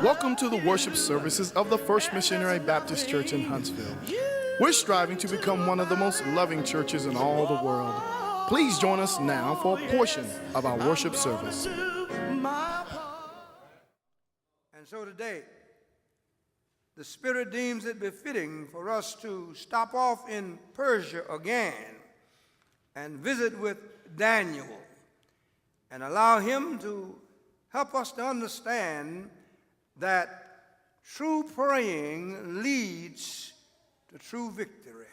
Welcome to the worship services of the First Missionary Baptist Church in Huntsville. We're striving to become one of the most loving churches in all the world. Please join us now for a portion of our worship service. And so today, the Spirit deems it befitting for us to stop off in Persia again and visit with Daniel and allow him to help us to understand that true praying leads to true victory.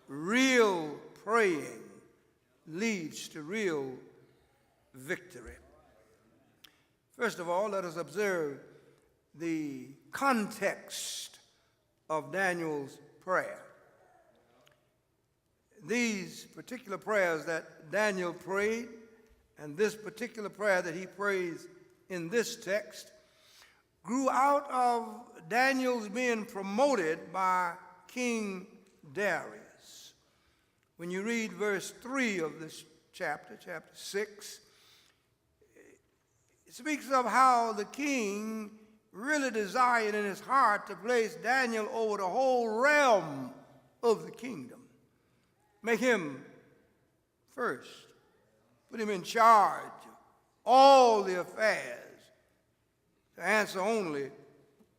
Real praying leads to real victory. First of all, let us observe the context of Daniel's prayer. These particular prayers that Daniel prayed, and this particular prayer that he prays in this text, grew out of Daniel's being promoted by King Darius. When you read verse 3 of this chapter 6, it speaks of how the king really desired in his heart to place Daniel over the whole realm of the kingdom. Make him first. Put him in charge of all the affairs, to answer only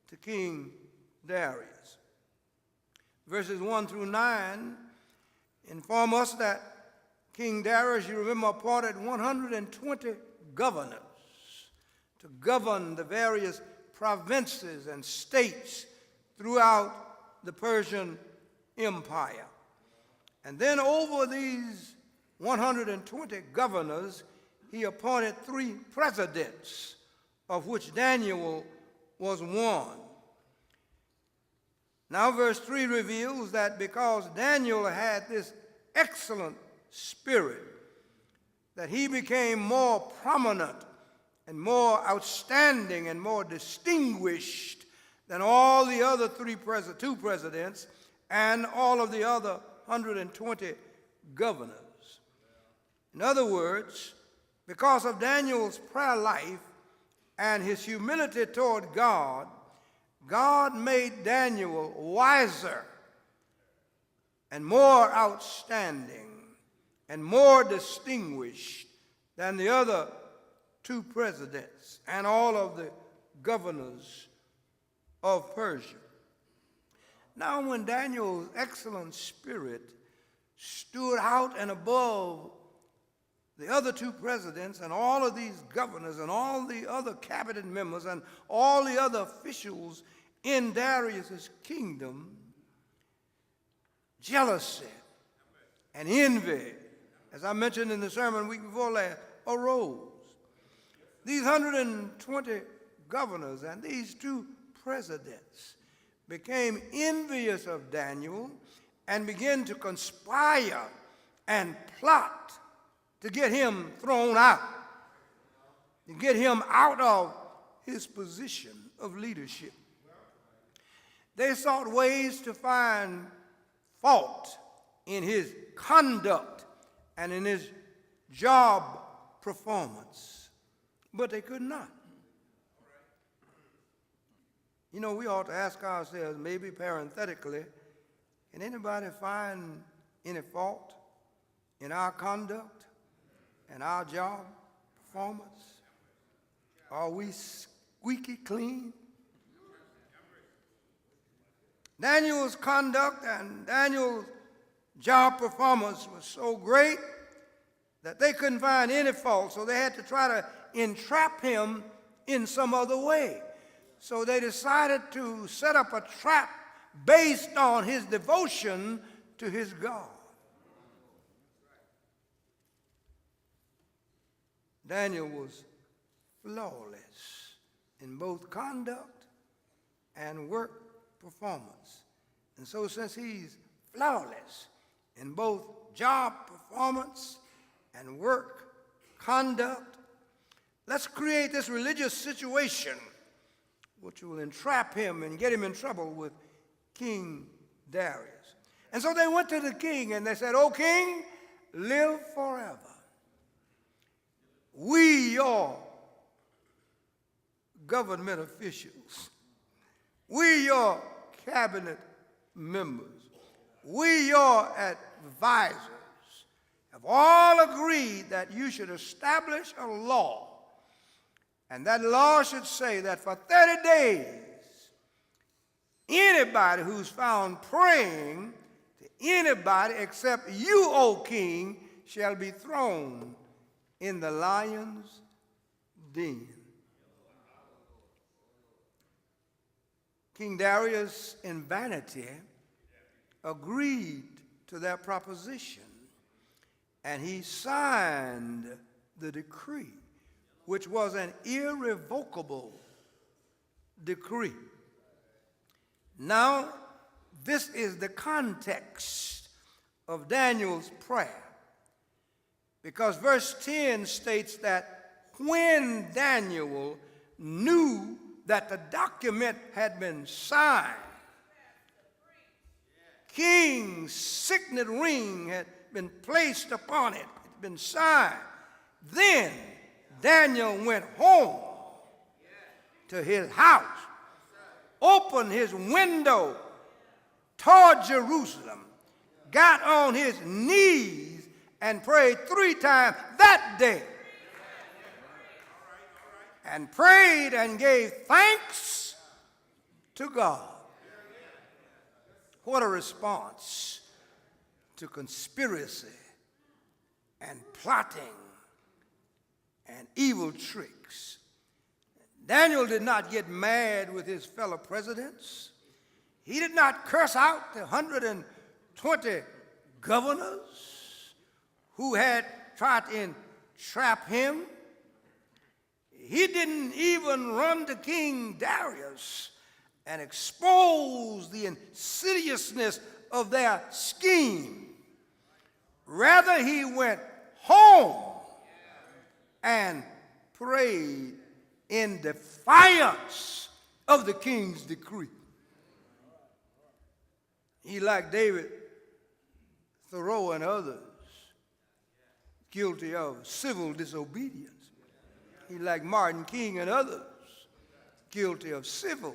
to King Darius. Verses 1 through 9 inform us that King Darius, you remember, appointed 120 governors to govern the various provinces and states throughout the Persian Empire. And then over these 120 governors, he appointed 3 presidents, of which Daniel was one. Now verse 3 reveals that because Daniel had this excellent spirit, that he became more prominent and more outstanding and more distinguished than all the other 2 presidents and all of the other 120 governors. In other words, because of Daniel's prayer life and his humility toward God, God made Daniel wiser and more outstanding and more distinguished than the other 2 presidents and all of the governors of Persia. Now, when Daniel's excellent spirit stood out and above the other 2 presidents and all of these governors and all the other cabinet members and all the other officials in Darius's kingdom, jealousy and envy, as I mentioned in the sermon week before last, arose. These 120 governors and these 2 presidents became envious of Daniel and began to conspire and plot to get him thrown out, to get him out of his position of leadership. They sought ways to find fault in his conduct and in his job performance, but they could not. You know, we ought to ask ourselves, maybe parenthetically, can anybody find any fault in our conduct and our job performance? Are we squeaky clean? Daniel's conduct and Daniel's job performance was so great that they couldn't find any fault, so they had to try to entrap him in some other way. So they decided to set up a trap based on his devotion to his God. Daniel was flawless in both conduct and work performance. And so since he's flawless in both job performance and work conduct, let's create this religious situation which will entrap him and get him in trouble with King Darius. And so they went to the king and they said, "O king, live forever. We, your government officials, we your cabinet members, we your advisors have all agreed that you should establish a law, and that law should say that for 30 days, anybody who's found praying to anybody except you, O king, shall be thrown in the lion's den. King Darius, in vanity, agreed to that proposition, and he signed the decree, which was an irrevocable decree. Now, this is the context of Daniel's prayer, because verse 10 states that when Daniel knew that the document had been signed, king's signet ring had been placed upon it, it's been signed, then Daniel went home to his house, opened his window toward Jerusalem, got on his knees and prayed 3 times that day, and prayed and gave thanks to God. What a response to conspiracy and plotting and evil tricks. Daniel did not get mad with his fellow presidents. He did not curse out the 120 governors who had tried to entrap him. He didn't even run to King Darius and expose the insidiousness of their scheme. Rather, he went home and prayed in defiance of the king's decree. He, like David Thoreau and others, guilty of civil disobedience. He, like Martin King and others, guilty of civil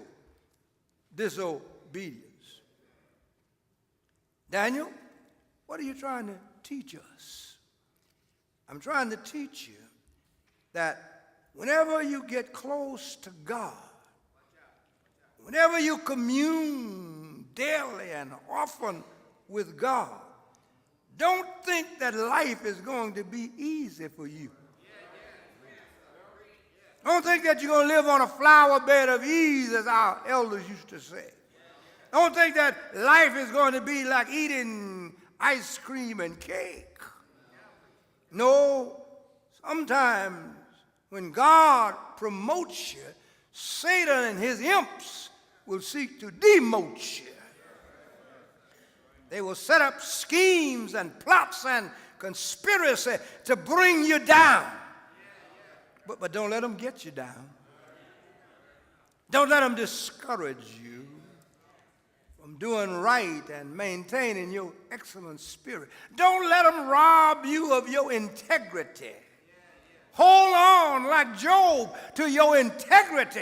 disobedience. Daniel, what are you trying to teach us? I'm trying to teach you that whenever you get close to God, whenever you commune daily and often with God, don't think that life is going to be easy for you. Don't think that you're going to live on a flower bed of ease, as our elders used to say. Don't think that life is going to be like eating ice cream and cake. No, sometimes when God promotes you, Satan and his imps will seek to demote you. They will set up schemes and plots and conspiracy to bring you down. But don't let them get you down. Don't let them discourage you from doing right and maintaining your excellent spirit. Don't let them rob you of your integrity. Hold on, like Job, to your integrity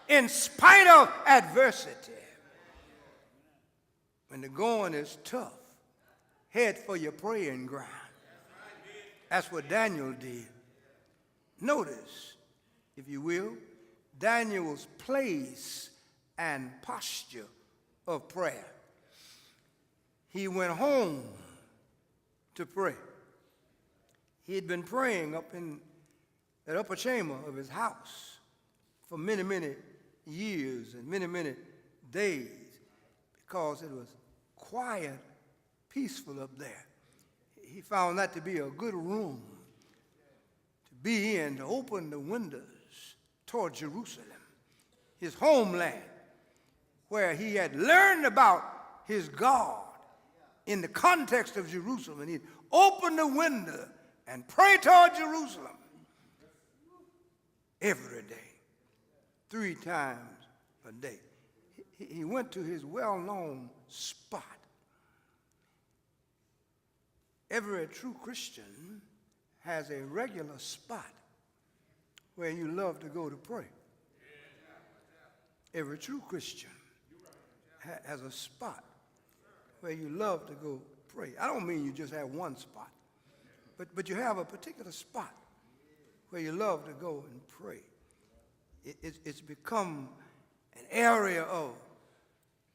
in spite of adversity. When the going is tough, head for your praying ground. That's what Daniel did. Notice, if you will, Daniel's place and posture of prayer. He went home to pray. He had been praying up in that upper chamber of his house for many, many years and many, many days because it was quiet, peaceful up there. He found that to be a good room to be in, to open the windows toward Jerusalem, his homeland, where he had learned about his God in the context of Jerusalem. And he'd open the window and pray toward Jerusalem every day, 3 times a day. He went to his well-known spot. Every true Christian has a regular spot where you love to go to pray. Every true Christian has a spot where you love to go pray. I don't mean you just have one spot, but you have a particular spot where you love to go and pray. It's become an area of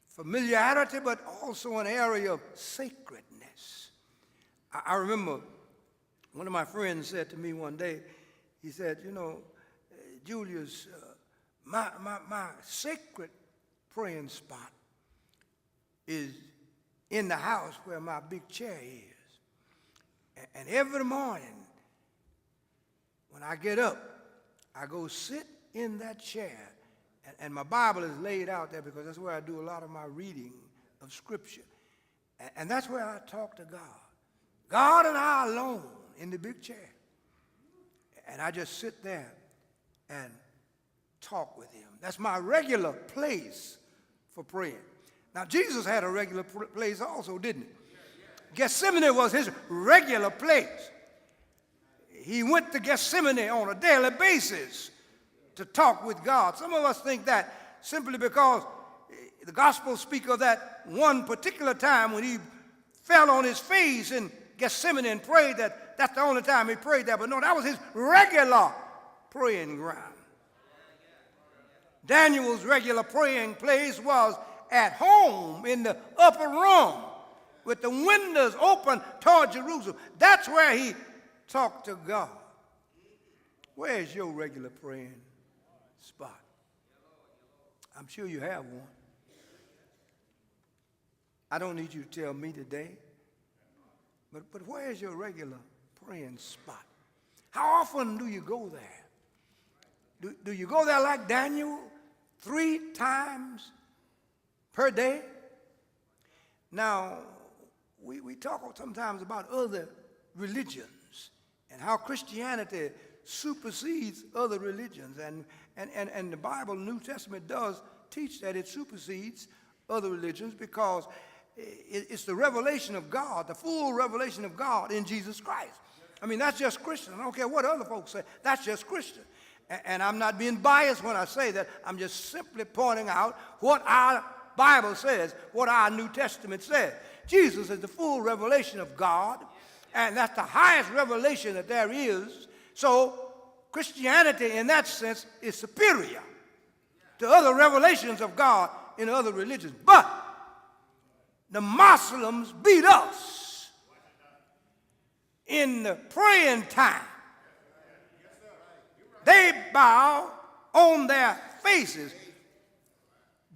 familiarity, but also an area of sacredness. I remember one of my friends said to me one day, he said, you know, Julius, my sacred praying spot is in the house where my big chair is. And every morning when I get up, I go sit in that chair. And my Bible is laid out there because that's where I do a lot of my reading of Scripture. And that's where I talk to God. God and I alone in the big chair. And I just sit there and talk with him. That's my regular place for praying. Now, Jesus had a regular place also, didn't he? Gethsemane was his regular place. He went to Gethsemane on a daily basis to talk with God. Some of us think that simply because the Gospels speak of that one particular time when he fell on his face in Gethsemane and prayed, that's the only time he prayed there. But no, that was his regular praying ground. Daniel's regular praying place was at home in the upper room with the windows open toward Jerusalem. That's where he talked to God. Where's your regular praying spot? I'm sure you have one. I don't need you to tell me today, but where's your regular praying spot? How often do you go there? Do you go there like Daniel 3 times per day? Now, we talk sometimes about other religions and how Christianity supersedes other religions. And the Bible, New Testament, does teach that it supersedes other religions because it's the revelation of God, the full revelation of God in Jesus Christ. I mean, that's just Christian. I don't care what other folks say. That's just Christian. And I'm not being biased when I say that. I'm just simply pointing out what our Bible says, what our New Testament says. Jesus is the full revelation of God, and that's the highest revelation that there is. So Christianity, in that sense, is superior to other revelations of God in other religions. But the Muslims beat us in the praying time. They bow on their faces,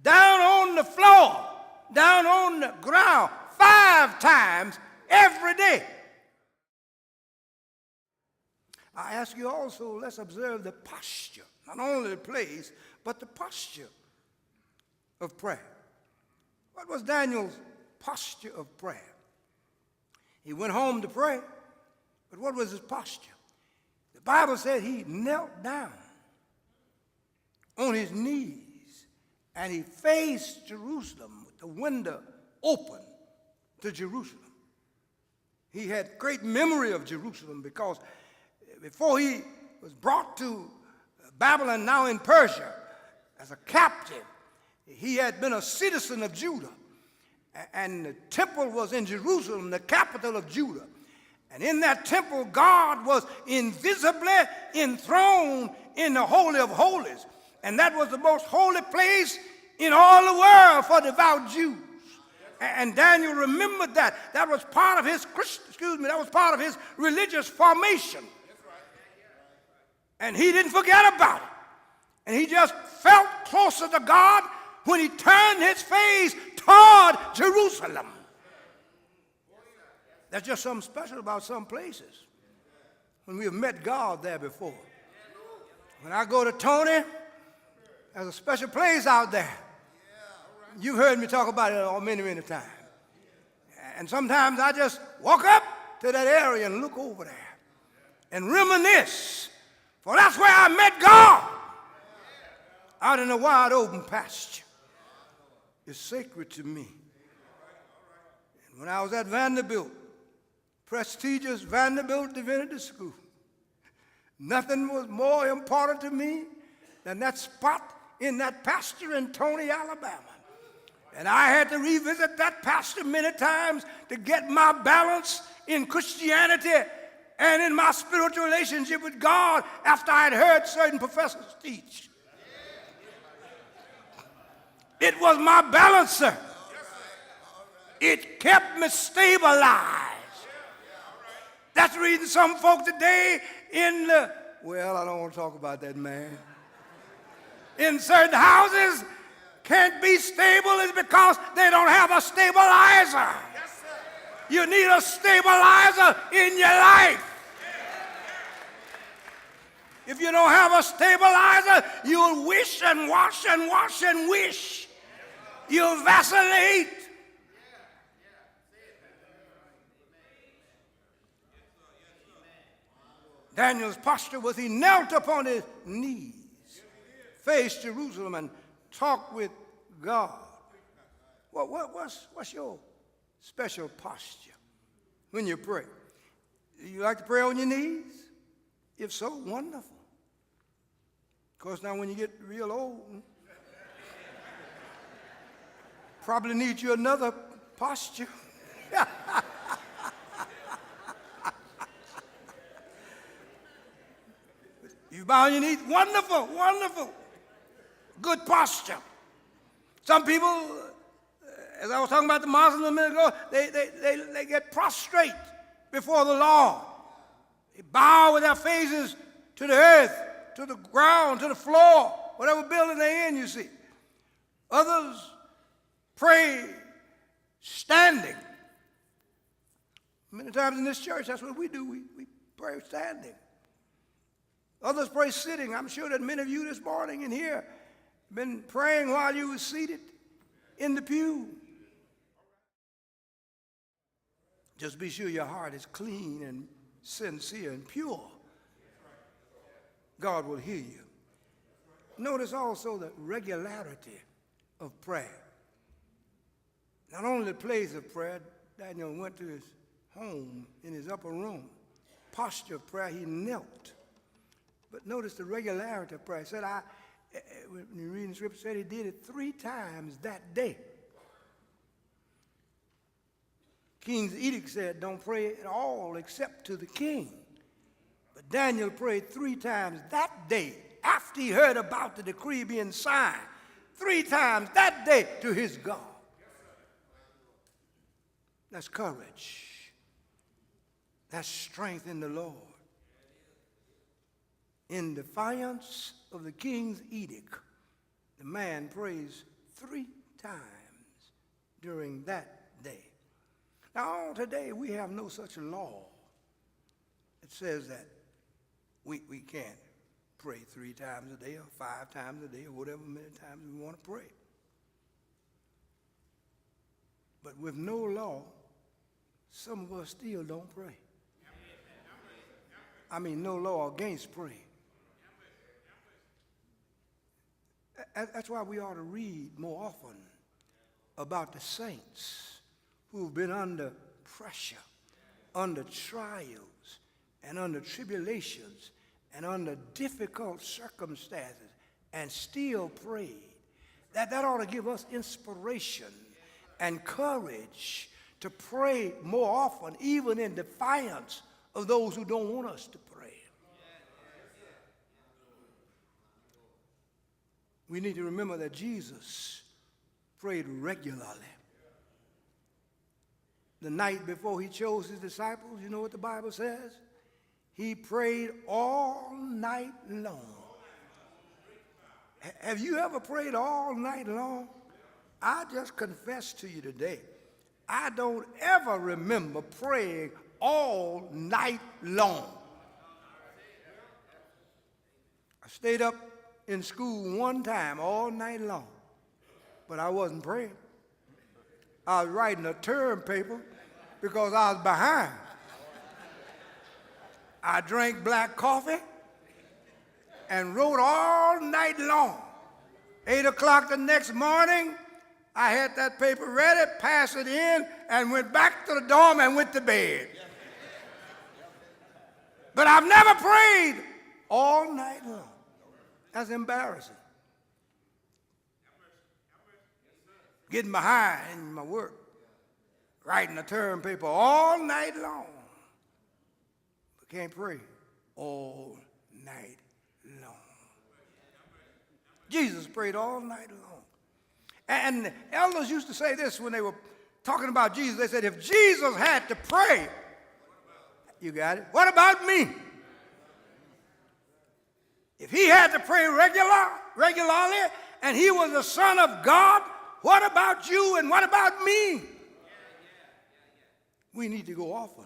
down on the floor, down on the ground, 5 times every day. I ask you also, let's observe the posture, not only the place, but the posture of prayer. What was Daniel's posture of prayer? He went home to pray, but what was his posture? The Bible said he knelt down on his knees and he faced Jerusalem with the window open to Jerusalem. He had great memory of Jerusalem because before he was brought to Babylon, now in Persia, as a captive, he had been a citizen of Judah. And the temple was in Jerusalem, the capital of Judah. And in that temple, God was invisibly enthroned in the Holy of Holies. And that was the most holy place in all the world for devout Jews. And Daniel remembered that. That was part of his that was part of his religious formation. And he didn't forget about it. And he just felt closer to God when he turned his face toward Jerusalem. There's just something special about some places when we have met God there before. When I go to Tony, there's a special place out there. You've heard me talk about it many, many times. And sometimes I just walk up to that area and look over there and reminisce. For that's where I met God, out in the wide open pasture. It's sacred to me. And when I was at Vanderbilt, prestigious Vanderbilt Divinity School, nothing was more important to me than that spot in that pasture in Tony, Alabama. And I had to revisit that pastor many times to get my balance in Christianity and in my spiritual relationship with God after I had heard certain professors teach. It was my balancer. It kept me stabilized. That's the reason some folk today well, I don't want to talk about that, man. In certain houses can't be stable is because they don't have a stabilizer. You need a stabilizer in your life. If you don't have a stabilizer, you'll wish and wash and wash and wish. You'll vacillate. Daniel's posture was he knelt upon his knees, faced Jerusalem, and talked with God. What's your special posture when you pray? Do you like to pray on your knees? If so, wonderful. Of course, now when you get real old, probably need you another posture. You bow on your knees, wonderful, wonderful. Good posture. Some people, as I was talking about the Muslims a minute ago, they get prostrate before the Lord. They bow with their faces to the earth, to the ground, to the floor, whatever building they're in, you see. Others pray standing. Many times in this church, that's what we do. We pray standing. Others pray sitting. I'm sure that many of you this morning in here have been praying while you were seated in the pew. Just be sure your heart is clean and sincere and pure. God will hear you. Notice also the regularity of prayer. Not only the place of prayer, Daniel went to his home in his upper room. Posture of prayer, he knelt. But notice the regularity of prayer. He said, when you read the scripture, said he did it 3 times that day. King's edict said, don't pray at all except to the king. But Daniel prayed 3 times that day after he heard about the decree being signed. 3 times that day to his God. That's courage. That's strength in the Lord. In defiance of the king's edict, the man prays 3 times during that day. Now, today we have no such law that says that we can't pray 3 times a day or 5 times a day or whatever many times we want to pray. But with no law, some of us still don't pray. I mean, no law against praying. That's why we ought to read more often about the saints who've been under pressure, under trials, and under tribulations, and under difficult circumstances, and still prayed. That ought to give us inspiration and courage to pray more often, even in defiance of those who don't want us to pray. We need to remember that Jesus prayed regularly. The night before he chose his disciples, you know what the Bible says? He prayed all night long. Have you ever prayed all night long? I just confess to you today, I don't ever remember praying all night long. I stayed up in school one time all night long, but I wasn't praying. I was writing a term paper because I was behind. I drank black coffee and wrote all night long. 8 o'clock the next morning, I had that paper ready, passed it in, and went back to the dorm and went to bed. But I've never prayed all night long. That's embarrassing. getting behind in my work, writing a term paper all night long, but can't pray all night long. Jesus prayed all night long. And the elders used to say this when they were talking about Jesus. They said, if Jesus had to pray, you got it, what about me? If he had to pray regularly, and he was the Son of God, what about you and what about me? We need to go often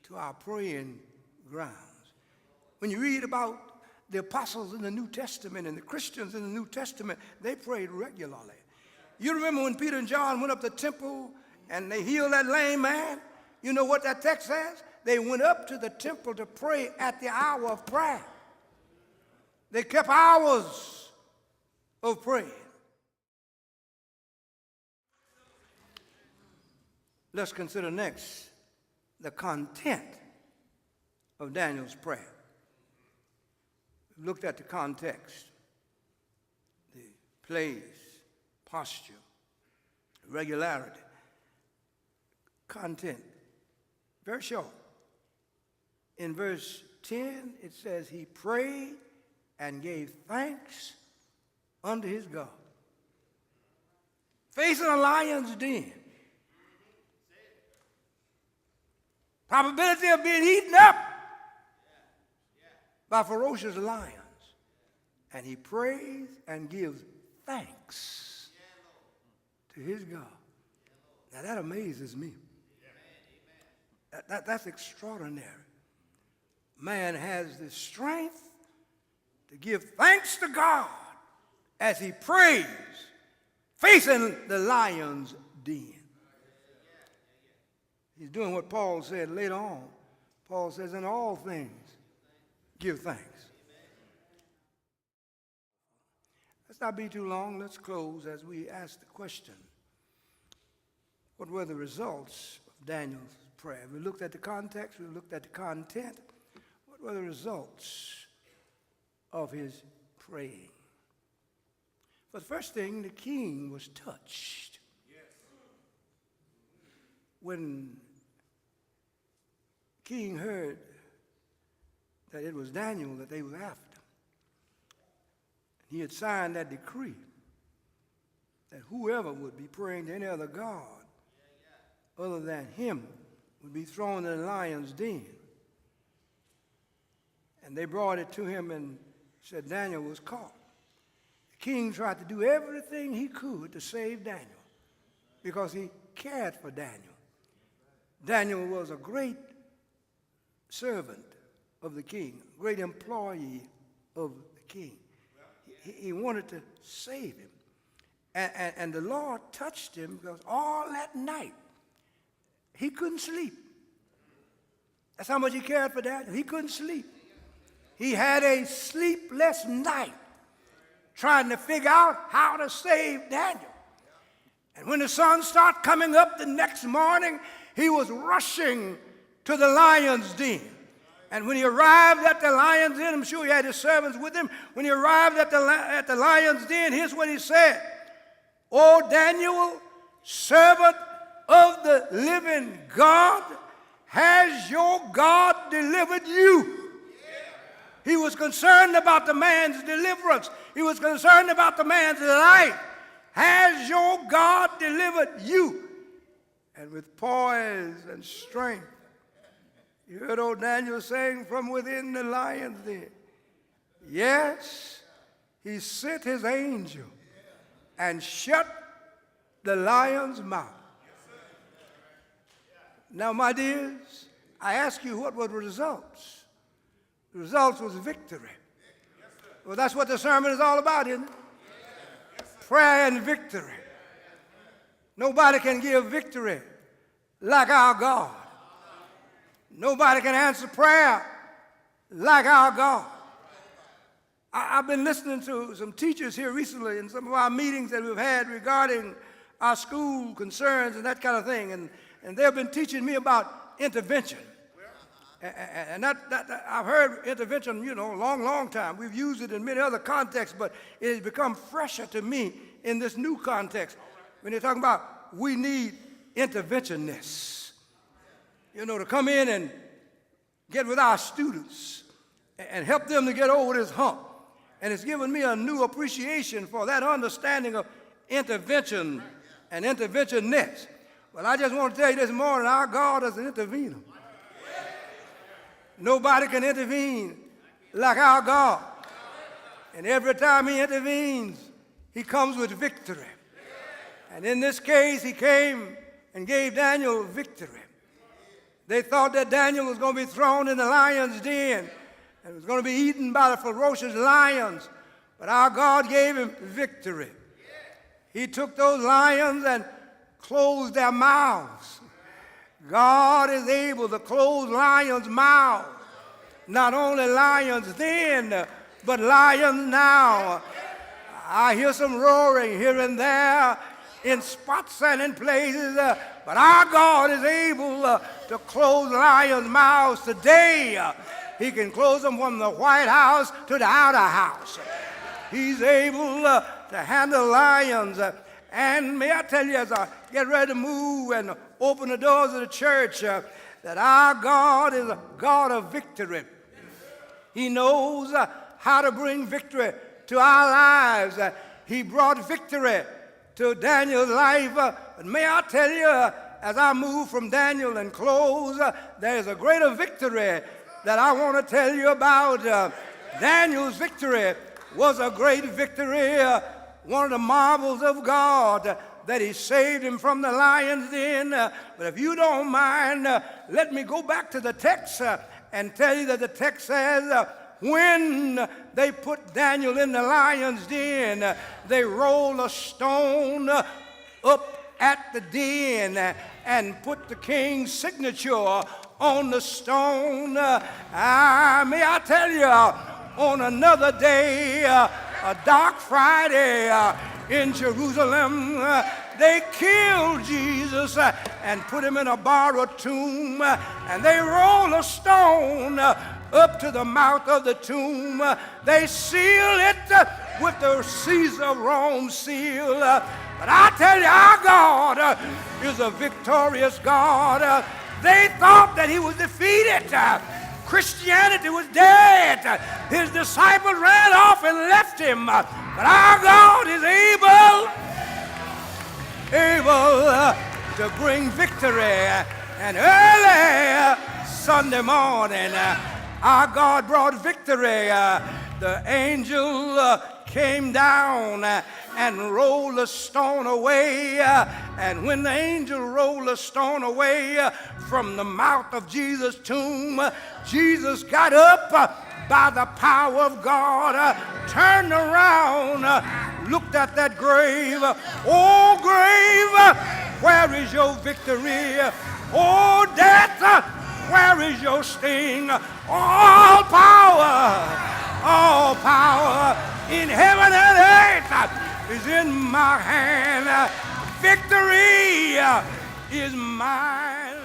to our praying grounds. When you read about the apostles in the New Testament and the Christians in the New Testament, they prayed regularly. You remember when Peter and John went up to the temple and they healed that lame man? You know what that text says? They went up to the temple to pray at the hour of prayer. They kept hours of praying. Let's consider next the content of Daniel's prayer. We looked at the context, the place, posture, regularity, content. Very short. In verse 10, it says, he prayed and gave thanks unto his God. Facing a lion's den. Probability of being eaten up by ferocious lions. And he prays and gives thanks to his God. Now that amazes me. That's extraordinary. Man has the strength to give thanks to God as he prays, facing the lion's den. He's doing what Paul said later on. Paul says, in all things, give thanks. Let's not be too long. Let's close as we ask the question, what were the results of Daniel's prayer? We looked at the context. We looked at the content. What were the results of his praying? For the first thing, the king was touched. When the king heard that it was Daniel that they were after, he had signed that decree that whoever would be praying to any other god other than him would be thrown in the lion's den. And they brought it to him and said Daniel was caught. The king tried to do everything he could to save Daniel because he cared for Daniel. Daniel was a great servant of the king, a great employee of the king. He wanted to save him. And the Lord touched him because all that night he couldn't sleep. That's how much he cared for Daniel. He couldn't sleep. He had a sleepless night trying to figure out how to save Daniel. And when the sun started coming up the next morning, he was rushing to the lion's den. And when he arrived at the lion's den, I'm sure he had his servants with him. When he arrived at the lion's den, here's what he said. O Daniel, servant of the living God, has your God delivered you? He was concerned about the man's deliverance. He was concerned about the man's life. Has your God delivered you? And with poise and strength, you heard old Daniel saying from within the lion's den, yes, he sent his angel and shut the lion's mouth. Now, my dears, I ask you, what were the results? The results was victory. Well, that's what the sermon is all about, isn't it? Prayer and victory. Nobody can give victory like our God. Nobody can answer prayer like our God. I've been listening to some teachers here recently in some of our meetings that we've had regarding our school concerns and that kind of thing, and they've been teaching me about intervention. And I've heard intervention, a long time. We've used it in many other contexts, but it has become fresher to me in this new context. When they're talking about we need interventionists, to come in and get with our students and help them to get over this hump. And it's given me a new appreciation for that understanding of intervention and interventionists. Well, I just want to tell you this morning, our God is an intervener. Nobody can intervene like our God. And every time he intervenes, he comes with victory. And in this case, he came and gave Daniel victory. They thought that Daniel was going to be thrown in the lion's den and was going to be eaten by the ferocious lions. But our God gave him victory. He took those lions and closed their mouths. God is able to close lions' mouths. Not only lions then, but lions now. I hear some roaring here and there in spots and in places, but our God is able to close lions' mouths today. He can close them from the White House to the outer house. He's able to handle lions. And may I tell you, as I get ready to move and open the doors of the church, that our God is a God of victory. He knows how to bring victory to our lives. He brought victory to Daniel's life. But may I tell you, as I move from Daniel and close, there's a greater victory that I want to tell you about. Daniel's victory was a great victory. One of the marvels of God, that he saved him from the lion's den. But if you don't mind, let me go back to the text and tell you that the text says, when they put Daniel in the lion's den, they rolled a stone up at the den and put the king's signature on the stone. May I tell you, on another day, a dark Friday in Jerusalem, they killed Jesus and put him in a borrowed tomb, and they rolled a stone up to the mouth of the tomb. They sealed it with the Caesar Rome seal. But I tell you, our God is a victorious God. They thought that he was defeated. Christianity was dead. His disciples ran off and left him. But our God is able to bring victory. And early Sunday morning, our God brought victory. The angel came down and rolled the stone away. And when the angel rolled the stone away from the mouth of Jesus' tomb, Jesus got up by the power of God, turned around, looked at that grave. Oh, grave, where is your victory? Oh, death, where is your sting? All power in heaven and earth is in my hand. Victory is mine.